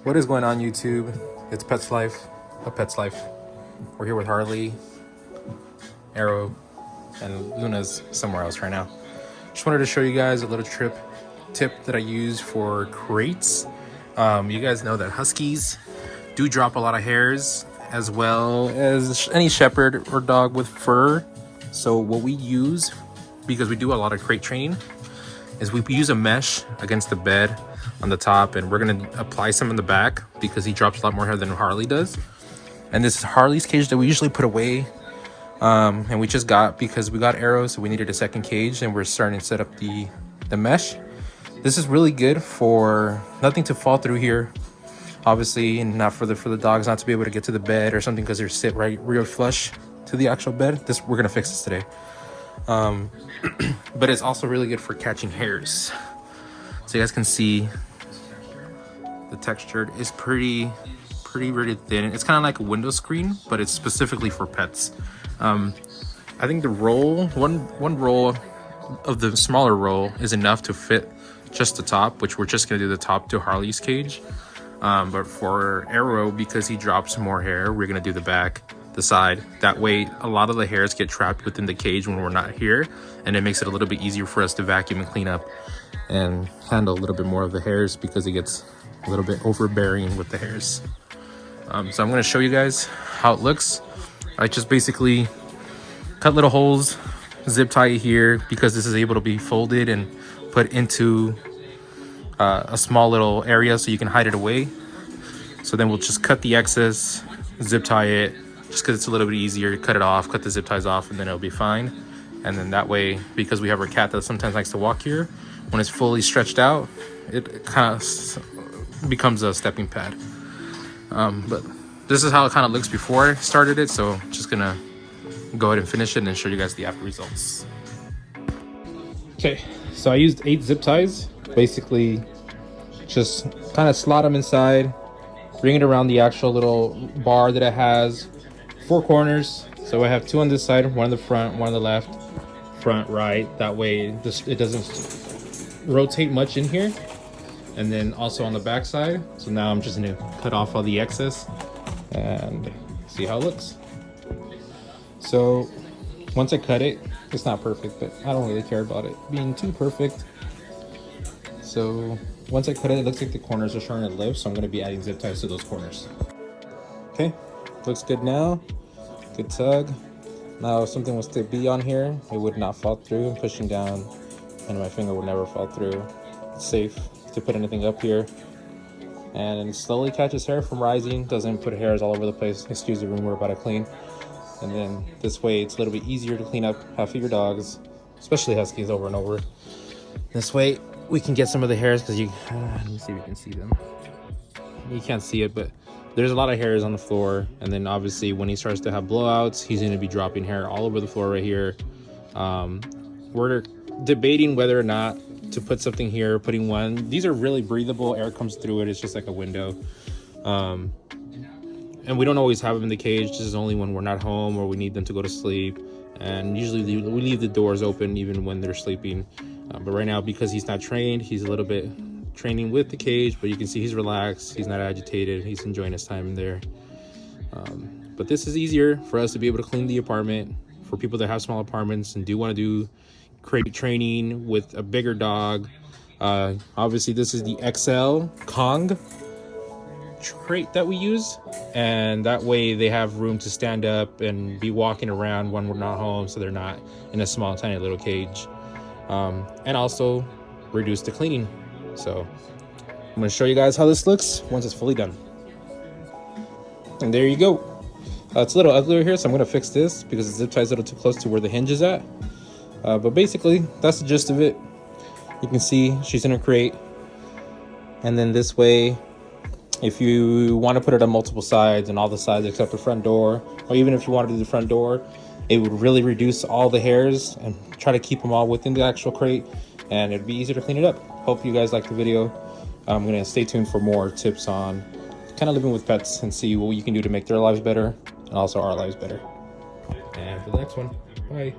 What is going on, YouTube? It's Pet's Life, a Pet's Life. We're here with Harley, Arrow, and Luna's somewhere else right now. Just wanted to show you guys a little tip that I use for crates. You guys know that Huskies do drop a lot of hairs, as well as any shepherd or dog with fur. So what we use, because we do a lot of crate training, is we use a mesh against the bed on the top, and we're gonna apply some in the back because he drops a lot more hair than Harley does. And this is Harley's cage that we usually put away, and we just got, because we got Arrows, so we needed a second cage, and we're starting to set up the mesh. This is really good for nothing to fall through here, obviously, and not for the dogs not to be able to get to the bed or something because they're sit right real flush to the actual bed. We're gonna fix this today. But it's also really good for catching hairs. So you guys can see the texture is pretty really thin. It's kind of like a window screen, but it's specifically for pets. I think the roll, one roll of the smaller roll is enough to fit just the top, which we're just gonna do the top to Harley's cage. But for Arrow, because he drops more hair, we're gonna do the back, the side. That way a lot of the hairs get trapped within the cage when we're not here, and it makes it a little bit easier for us to vacuum and clean up and handle a little bit more of the hairs, because it gets a little bit overbearing with the hairs. So I'm going to show you guys how it looks. I just basically cut little holes, zip tie it here, because this is able to be folded and put into a small little area so you can hide it away. So then we'll just cut the excess, zip tie it, just because it's a little bit easier. Cut it off, cut the zip ties off, and then it'll be fine. And then that way, because we have our cat that sometimes likes to walk here, when it's fully stretched out, it kind of becomes a stepping pad. But this is how it kind of looks before I started it, so I'm just gonna go ahead and finish it and show you guys the after results. Okay, so I used 8 zip ties. Basically just kind of slot them inside, bring it around the actual little bar that it has, 4 corners. So I have 2 on this side, 1 on the front, 1 on the left, front, right. That way it doesn't rotate much in here. And then also on the back side. So now I'm just gonna cut off all the excess and see how it looks. So once I cut it, it's not perfect, but I don't really care about it being too perfect. So once I cut it, it looks like the corners are starting to lift, so I'm gonna be adding zip ties to those corners. Okay, looks good now. Good tug. Now if something was to be on here, it would not fall through. I'm pushing down and my finger would never fall through. It's safe to put anything up here, and it slowly catches hair from rising, doesn't put hairs all over the place. Excuse the room we're about to clean. And then this way it's a little bit easier to clean up half of your dogs, especially Huskies, over and over. This way we can get some of the hairs, because let me see if you can see them. You can't see it, but there's a lot of hairs on the floor. And then obviously when he starts to have blowouts, he's going to be dropping hair all over the floor right here. We're debating whether or not to put something here, putting one. These are really breathable, air comes through it, it's just like a window. And we don't always have them in the cage. This is only when we're not home or we need them to go to sleep. And usually we leave the doors open even when they're sleeping. But right now, because he's not trained, he's a little bit training with the cage, but you can see he's relaxed, he's not agitated, he's enjoying his time in there. But this is easier for us to be able to clean the apartment. For people that have small apartments and do want to do crate training with a bigger dog, obviously this is the XL Kong crate that we use, and that way they have room to stand up and be walking around when we're not home, so they're not in a small tiny little cage, and also reduce the cleaning. So I'm going to show you guys how this looks once it's fully done. And there you go. It's a little uglier here, so I'm going to fix this because the zip tie is a little too close to where the hinge is at. But basically, that's the gist of it. You can see she's in her crate. And then this way, if you want to put it on multiple sides, and all the sides except the front door, or even if you want to do the front door, it would really reduce all the hairs and try to keep them all within the actual crate, and it'd be easier to clean it up. Hope you guys liked the video. I'm going to stay tuned for more tips on kind of living with pets and see what you can do to make their lives better and also our lives better. And for the next one, bye.